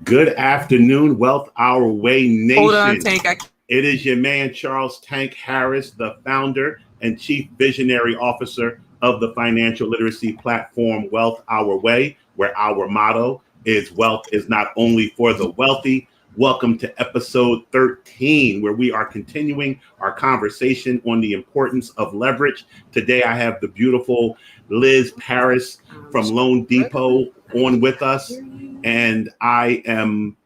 Good afternoon, Wealth Our Way Hold on, Nation. Tank. It is your man, Charles Tank Harris, the founder and chief visionary officer of the financial literacy platform Wealth Our Way, where our motto is wealth is not only for the wealthy. Welcome to episode 13, where we are continuing our conversation on the importance of leverage. Today, I have the beautiful Liz Parris from Loan Depot on with us. And I am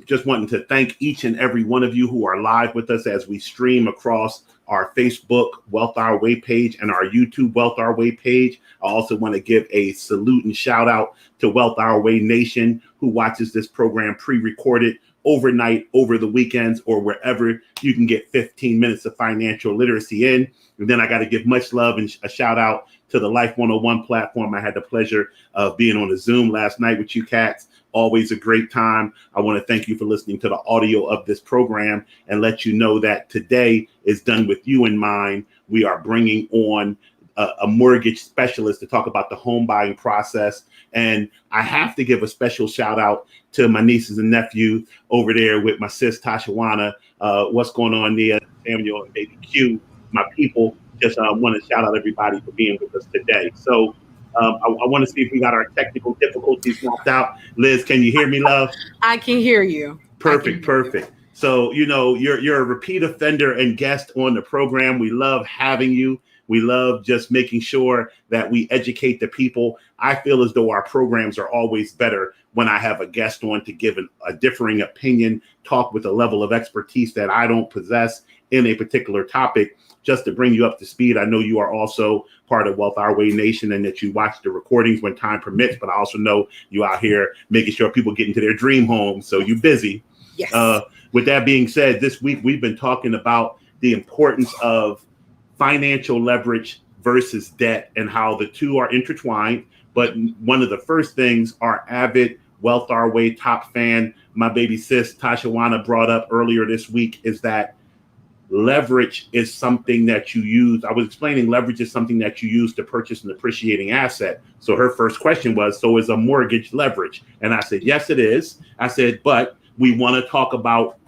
just wanting to thank each and every one of you who are live with us as we stream across our Facebook Wealth Our Way page and our YouTube Wealth Our Way page. I also want to give a salute and shout out to Wealth Our Way Nation, who watches this program pre-recorded overnight, over the weekends, or wherever you can get 15 minutes of financial literacy in. And then I got to give much love and a shout out to the Life 101 platform. I had the pleasure of being on a Zoom last night with you cats. Always a great time. I want to thank you for listening to the audio of this program and let you know that today is done with you in mind. We are bringing on a mortgage specialist to talk about the home buying process. And I have to give a special shout out to my nieces and nephew over there with my sis Tashawana. What's going on there, Samuel and baby Q, my people. Just want to shout out everybody for being with us today. So I want to see if we got our technical difficulties knocked out. Liz, can you hear me, love? I can hear you. Perfect. So, you know, you're a repeat offender and guest on the program. We love having you. We love just making sure that we educate the people. I feel as though our programs are always better when I have a guest on to give a differing opinion, talk with a level of expertise that I don't possess in a particular topic. Just to bring you up to speed, I know you are also part of Wealth Our Way Nation and that you watch the recordings when time permits, but I also know you out here making sure people get into their dream homes, so you're busy. Yes. With that being said, this week we've been talking about the importance of financial leverage versus debt and how the two are intertwined. But one of the first things our avid Wealth Our Way top fan, my baby sis Tashawana, brought up earlier this week is that leverage is something that you use. I was explaining leverage is something that you use to purchase an appreciating asset. So her first question was, so is a mortgage leverage? And I said, yes, it is. I said, but we want to talk about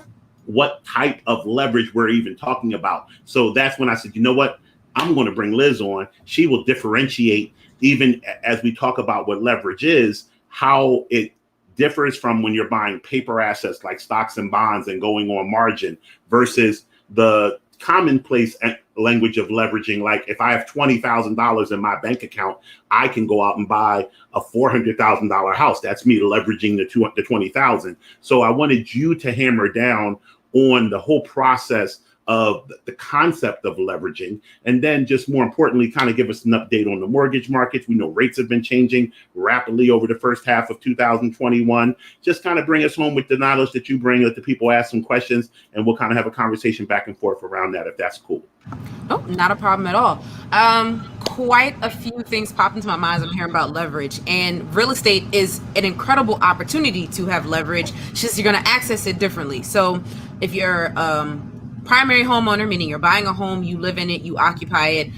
what type of leverage we're even talking about. So that's when I said, you know what? I'm going to bring Liz on. She will differentiate, even as we talk about what leverage is, how it differs from when you're buying paper assets like stocks and bonds and going on margin versus the commonplace language of leveraging. Like if I have $20,000 in my bank account, I can go out and buy a $400,000 house. That's me leveraging the 20,000. So I wanted you to hammer down on the whole process of the concept of leveraging, and then just more importantly, kind of give us an update on the mortgage markets. We know rates have been changing rapidly over the first half of 2021. Just kind of bring us home with the knowledge that you bring, let the people ask some questions, and we'll kind of have a conversation back and forth around that, if that's cool. Oh, not a problem at all. Quite a few things pop into my mind as I'm hearing about leverage, and real estate is an incredible opportunity to have leverage. It's just you're going to access it differently. So if you're primary homeowner, meaning you're buying a home, you live in it, you occupy it.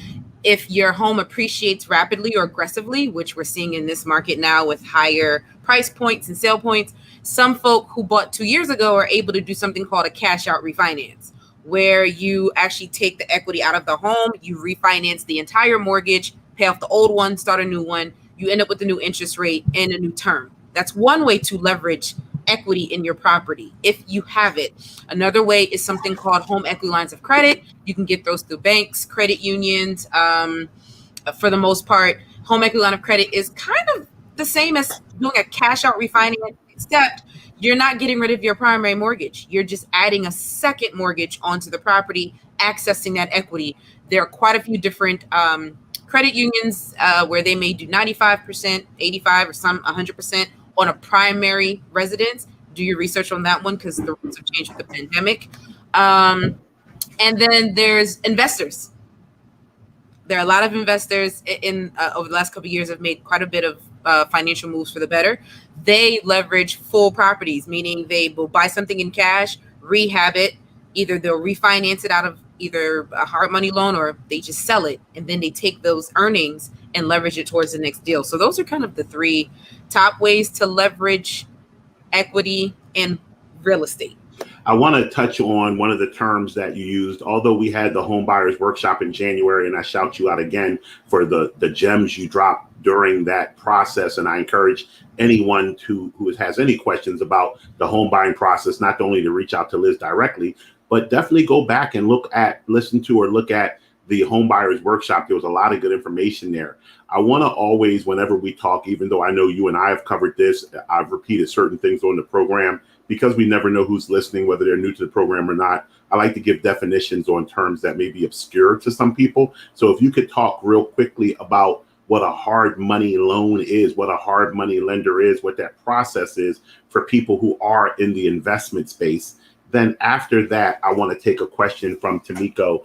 If your home appreciates rapidly or aggressively, which we're seeing in this market now with higher price points and sale points, some folk who bought 2 years ago are able to do something called a cash out refinance, where you actually take the equity out of the home, you refinance the entire mortgage, pay off the old one, start a new one, you end up with a new interest rate and a new term. That's one way to leverage equity in your property if you have it. Another way is something called home equity lines of credit. You can get those through banks, credit unions. For the most part, home equity line of credit is kind of the same as doing a cash out refinance, except you're not getting rid of your primary mortgage. You're just adding a second mortgage onto the property, accessing that equity. There are quite a few different credit unions where they may do 95%, 85%, or some 100% on a primary residence. Do your research on that one because the rules have changed with the pandemic. And then there's investors. There are a lot of investors in over the last couple of years have made quite a bit of financial moves for the better. They leverage full properties, meaning they will buy something in cash, rehab it. Either they'll refinance it out of either a hard money loan or they just sell it. And then they take those earnings and leverage it towards the next deal. So those are kind of the three top ways to leverage equity, and real estate. I want to touch on one of the terms that you used. Although we had the home buyers workshop in January, and I shout you out again for the gems you dropped during that process. And I encourage anyone who has any questions about the home buying process, not only to reach out to Liz directly, but definitely go back and listen to the home buyers workshop. There was a lot of good information there. I want to always, whenever we talk, even though I know you and I have covered this, I've repeated certain things on the program, because we never know who's listening, whether they're new to the program or not. I like to give definitions on terms that may be obscure to some people. So if you could talk real quickly about what a hard money loan is, what a hard money lender is, what that process is for people who are in the investment space. Then after that, I want to take a question from Tamiko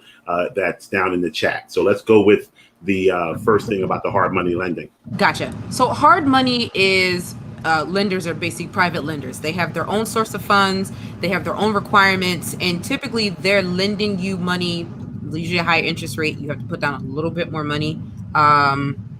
that's down in the chat. So let's go with the first thing about the hard money lending. Gotcha. So hard money is lenders are basically private lenders. They have their own source of funds. They have their own requirements. And typically they're lending you money, usually a higher interest rate. You have to put down a little bit more money.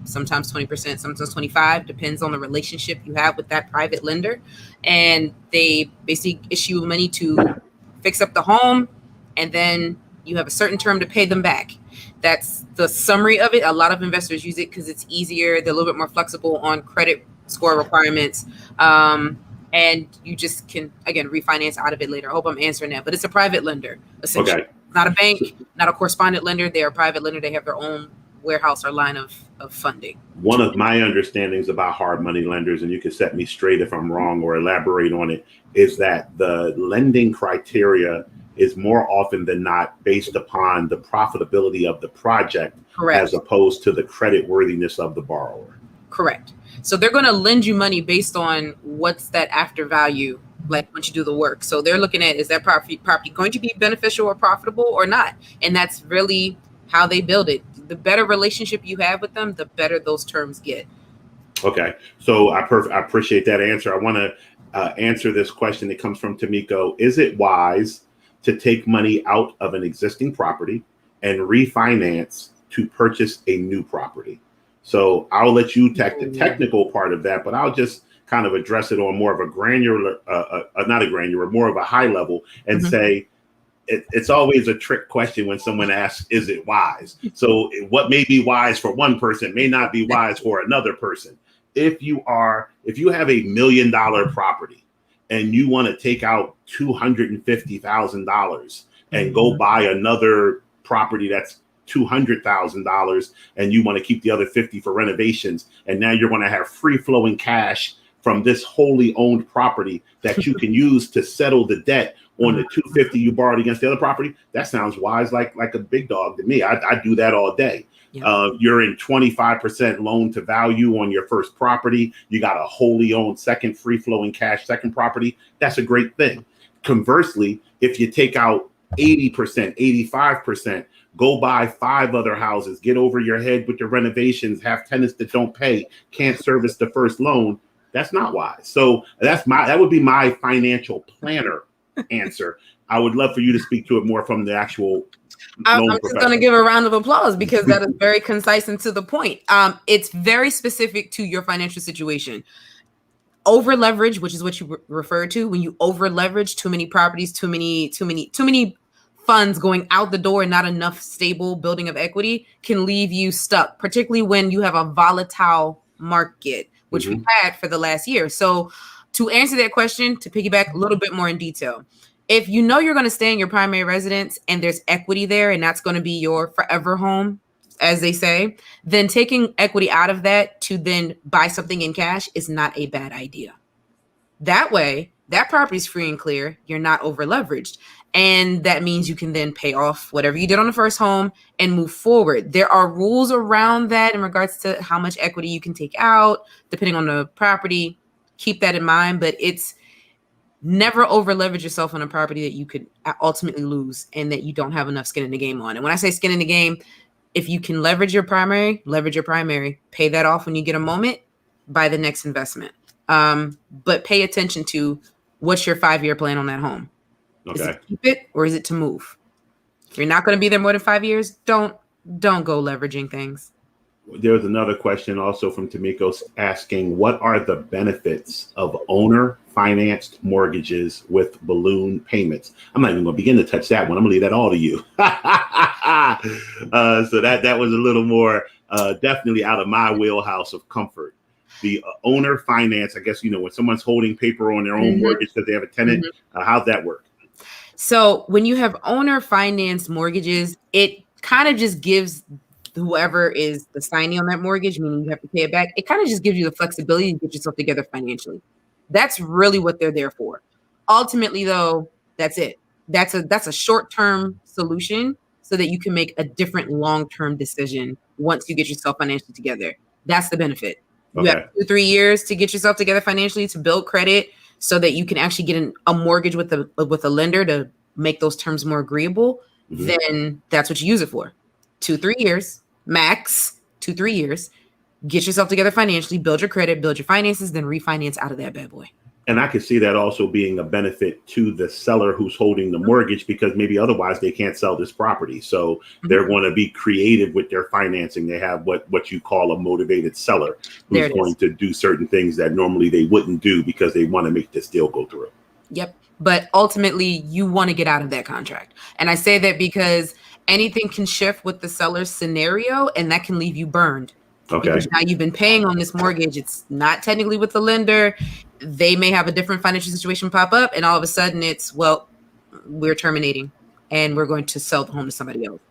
Sometimes 20%, sometimes 25%, depends on the relationship you have with that private lender. And they basically issue money to fix up the home. And then you have a certain term to pay them back. That's the summary of it. A lot of investors use it because it's easier. They're a little bit more flexible on credit score requirements. And you just can, again, refinance out of it later. I hope I'm answering that. But it's a private lender, essentially. Okay. Not a bank, not a correspondent lender. They're a private lender. They have their own warehouse or line of funding. One of my understandings about hard money lenders, and you can set me straight if I'm wrong or elaborate on it, is that the lending criteria is more often than not based upon the profitability of the project. Correct. As opposed to the credit worthiness of the borrower. Correct. So they're going to lend you money based on what's that after value, like once you do the work. So they're looking at, is that property going to be beneficial or profitable or not? And that's really how they build it. The better relationship you have with them, the better those terms get. Okay. So I appreciate that answer. I want to answer this question that comes from Tamiko. Is it wise to take money out of an existing property and refinance to purchase a new property? So I'll let you take the technical part of that, but I'll just kind of address it on more of a granular, more of a high level and say, it's always a trick question when someone asks, is it wise? So what may be wise for one person may not be wise for another person. If you have $1 million property and you want to take out $250,000 and go buy another property that's $200,000 and you want to keep the other 50 for renovations, and now you're going to have free flowing cash from this wholly owned property that you can use to settle the debt on the $250 you borrowed against the other property. That sounds wise, like a big dog to me. I do that all day. Yeah. You're in 25% loan to value on your first property. You got a wholly owned second free flowing cash second property. That's a great thing. Conversely, if you take out 80%, 85%, go buy 5 other houses, get over your head with the renovations, have tenants that don't pay, can't service the first loan, that's not wise. So that would be my financial planner answer. I would love for you to speak to it more from the actual I'm just going to give a round of applause because that is very concise and to the point. It's very specific to your financial situation. Over leverage, which is what you refer to when you over leverage, too many properties, too many funds going out the door and not enough stable building of equity can leave you stuck, particularly when you have a volatile market, which we've had for the last year. So to answer that question, to piggyback a little bit more in detail, if you know you're going to stay in your primary residence and there's equity there and that's going to be your forever home, as they say, then taking equity out of that to then buy something in cash is not a bad idea. That way, that property is free and clear. You're not over leveraged. And that means you can then pay off whatever you did on the first home and move forward. There are rules around that in regards to how much equity you can take out, depending on the property. Keep that in mind, but it's never over leverage yourself on a property that you could ultimately lose and that you don't have enough skin in the game on. And when I say skin in the game, if you can leverage your primary, pay that off when you get a moment, buy the next investment. But pay attention to what's your 5-year plan on that home. Okay. Is it to keep it or is it to move? If you're not going to be there more than 5 years, don't go leveraging things. There's another question also from Tamiko asking, what are the benefits of owner financed mortgages with balloon payments. I'm not even going to begin to touch that one. I'm going to leave that all to you. So that was a little more definitely out of my wheelhouse of comfort. The owner finance, I guess, when someone's holding paper on their own mortgage because they have a tenant, how's that work? So when you have owner financed mortgages, it kind of just gives whoever is the signee on that mortgage, meaning you have to pay it back, it kind of just gives you the flexibility to get yourself together financially. That's really what they're there for. Ultimately, though, that's it. That's a short-term solution so that you can make a different long-term decision once you get yourself financially together. That's the benefit. You have 2-3 years to get yourself together financially, to build credit so that you can actually get a mortgage with a lender to make those terms more agreeable. Then that's what you use it for. 2-3 years, max 2-3 years. Get yourself together financially, build your credit, build your finances, then refinance out of that bad boy. And I could see that also being a benefit to the seller who's holding the mortgage, because maybe otherwise they can't sell this property. So they're going to be creative with their financing. They have what you call a motivated seller who's going to do certain things that normally they wouldn't do because they want to make this deal go through. Yep. But ultimately, you want to get out of that contract. And I say that because anything can shift with the seller's scenario, and that can leave you burned. Okay. Because now you've been paying on this mortgage. It's not technically with the lender. They may have a different financial situation pop up, and all of a sudden it's, well, we're terminating and we're going to sell the home to somebody else.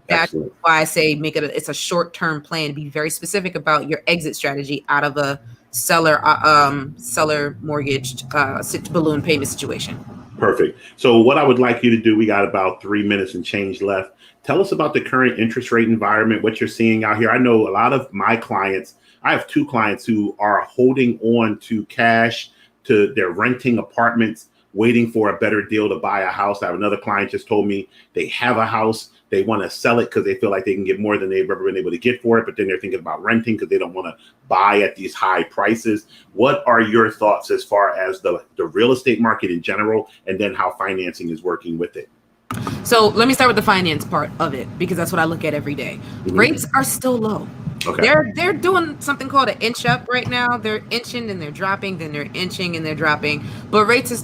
That's why I say it's a short-term plan. Be very specific about your exit strategy out of a seller mortgaged balloon payment situation. Perfect. So what I would like you to do, we got about 3 minutes and change left. Tell us about the current interest rate environment, what you're seeing out here. I know a lot of my clients, I have 2 clients who are holding on to cash, they're renting apartments, waiting for a better deal to buy a house. I have another client just told me they have a house. They want to sell it because they feel like they can get more than they've ever been able to get for it. But then they're thinking about renting because they don't want to buy at these high prices. What are your thoughts as far as the real estate market in general, and then how financing is working with it? So let me start with the finance part of it, because that's what I look at every day. Rates are still low. Okay. They're doing something called an inch up right now. They're inching and they're dropping, then they're inching and they're dropping. But rates are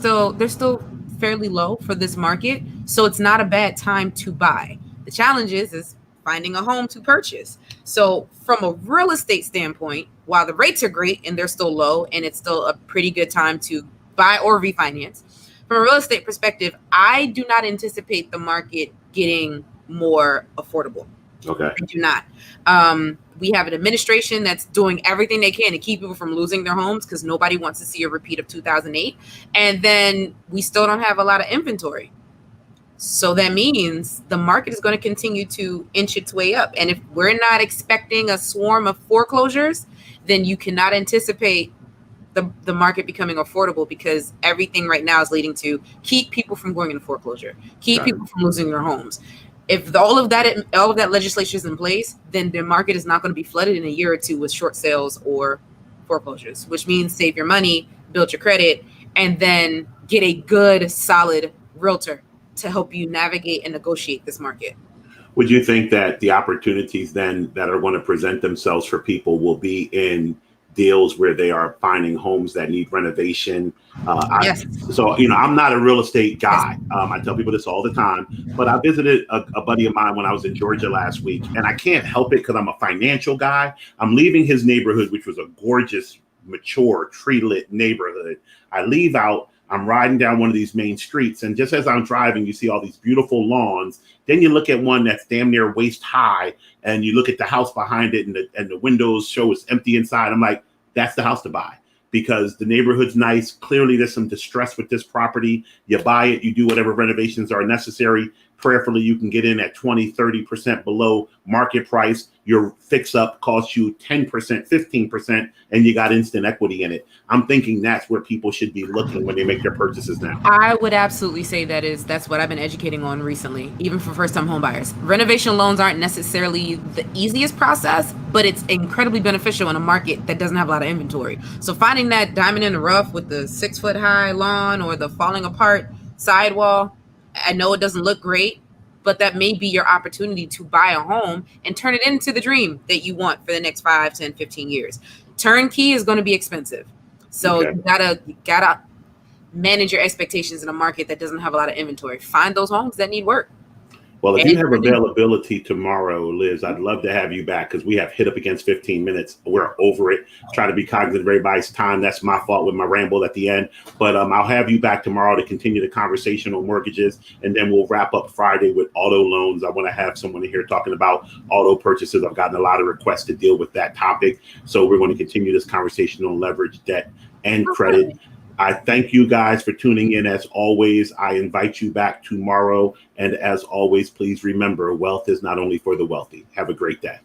still fairly low for this market. So it's not a bad time to buy. The challenge is finding a home to purchase. So from a real estate standpoint, while the rates are great and they're still low and it's still a pretty good time to buy or refinance, from a real estate perspective, I do not anticipate the market getting more affordable. Okay. I do not. We have an administration that's doing everything they can to keep people from losing their homes because nobody wants to see a repeat of 2008. And then we still don't have a lot of inventory. So that means the market is going to continue to inch its way up. And if we're not expecting a swarm of foreclosures, then you cannot anticipate the market becoming affordable, because everything right now is leading to keep people from going into foreclosure, keep people from losing their homes. If all of that legislation is in place, then the market is not going to be flooded in a year or two with short sales or foreclosures, which means save your money, build your credit, and then get a good, solid realtor to help you navigate and negotiate this market. Would you think that the opportunities then that are going to present themselves for people will be in deals where they are finding homes that need renovation? Yes. I'm not a real estate guy. I tell people this all the time, but I visited a buddy of mine when I was in Georgia last week, and I can't help it because I'm a financial guy. I'm leaving his neighborhood, which was a gorgeous, mature, tree-lit neighborhood. I leave out, I'm riding down one of these main streets, and just as I'm driving, you see all these beautiful lawns. Then you look at one that's damn near waist high, and you look at the house behind it, and the windows show it's empty inside. I'm like, that's the house to buy, because the neighborhood's nice. Clearly, there's some distress with this property. You buy it, you do whatever renovations are necessary. Prayerfully, you can get in at 20-30% below market price. Your fix up costs you 10%, 15%, and you got instant equity in it. I'm thinking that's where people should be looking when they make their purchases now. I would absolutely say that's what I've been educating on recently, even for first-time home buyers. Renovation loans aren't necessarily the easiest process, but it's incredibly beneficial in a market that doesn't have a lot of inventory. So finding that diamond in the rough with the 6-foot-high lawn or the falling apart sidewall, I know it doesn't look great, but that may be your opportunity to buy a home and turn it into the dream that you want for the next 5, 10, 15 years. Turnkey is going to be expensive. So you gotta manage your expectations in a market that doesn't have a lot of inventory. Find those homes that need work. Well, if you have availability tomorrow, Liz, I'd love to have you back because we have hit up against 15 minutes. We're over it. Try to be cognizant of everybody's time. That's my fault with my ramble at the end. But I'll have you back tomorrow to continue the conversation on mortgages. And then we'll wrap up Friday with auto loans. I want to have someone in here talking about auto purchases. I've gotten a lot of requests to deal with that topic. So we're going to continue this conversation on leverage, debt, and credit. I thank you guys for tuning in. As always, I invite you back tomorrow. And as always, please remember, wealth is not only for the wealthy. Have a great day.